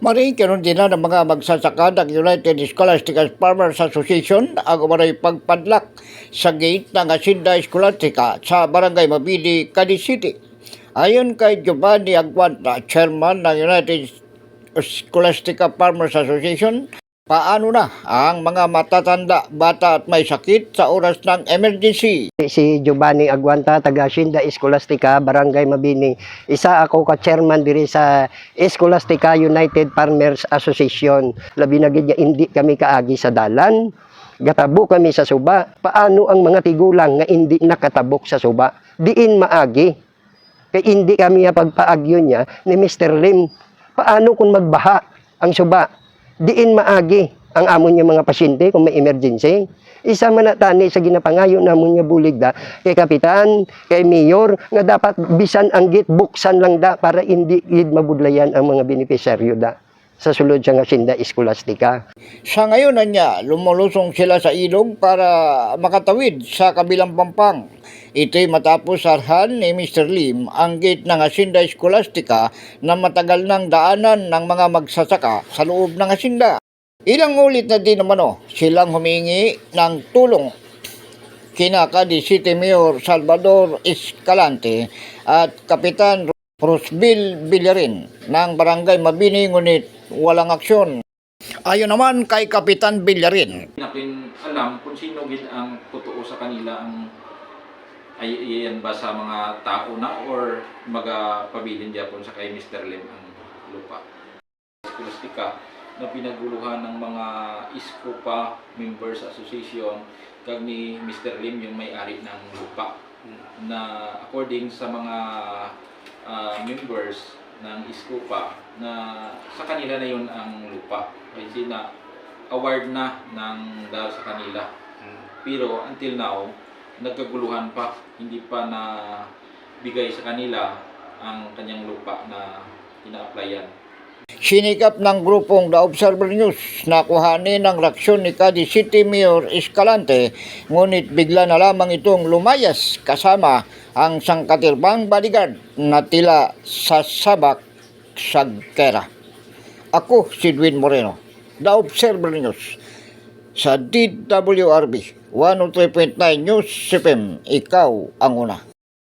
Maring karon din na ng mga magsasaka ng United Scholastic Farmers Association ang umaray pagpadlak sa gate ng Hacienda Scholastica sa Barangay Mabini, Cadiz City. Ayon kay Giovanni Aguanta, chairman ng United Scholastica Farmers Association, paano na ang mga matatanda, bata at may sakit sa oras ng emergency? Si Giovanni Aguanta, taga Hacienda Scholastica, Barangay Mabini. Isa ako ka-chairman diri sa Scholastica United Farmers Association. Labi na gid hindi kami kaagi sa dalan. Gatabo kami sa suba. Paano ang mga tigulang nga hindi nakatabok sa suba? Diin maagi. Kay hindi kami pagpaagyo niya ni Mr. Lim. Paano kung magbaha ang suba? Diin maagi ang amon niya mga pasyente kung may emergency. Isa man na tani sa ginapangayo namon nga bulig da kay kapitan, kay mayor nga dapat bisan ang gate buksan lang da para hindi gid mabudlayan ang mga benepisyaryo da sa sulod sa Hacienda Scholastica. Sa ngayon na niya, lumulusong sila sa ilog para makatawid sa kabilang pampang. Ito'y matapos sarhan ni Mr. Lim ang gate ng Hacienda Scholastica na matagal nang daanan ng mga magsasaka sa loob ng Hacienda. Ilang ulit na din naman silang humingi ng tulong kina Cadiz City Mayor Salvador Escalante at Kapitan Rosville Villarin ng Barangay Mabini, ngunit walang aksyon. Ayon naman kay Kapitan Villarin, natin alam kung sino gid ang totoo sa kanila ang ay yan ba sa mga tao na or magapabilin diapon sa kay Mr. Lim ang lupa. Scholastica na pinaguluhan ng mga ISCOPA Members Association kag ni Mr. Lim yung may-ari ng lupa na according sa mga members ng ISCOPA na sa kanila na yun ang lupa kasi na award na ng dahil sa kanila pero until now nagkaguluhan pa, hindi pa na bigay sa kanila ang kanyang lupa na ina-applyan. sinikap ng grupong The Observer News na kuhanin ang reaksyon ni Cadiz City Mayor Escalante, ngunit bigla na lamang itong lumayas kasama ang sangkatirbang bodyguard na tila sasabak sa gera. Ako si Edwin Moreno, The Observer News sa DWRB 103.9 News FM, ikaw ang una.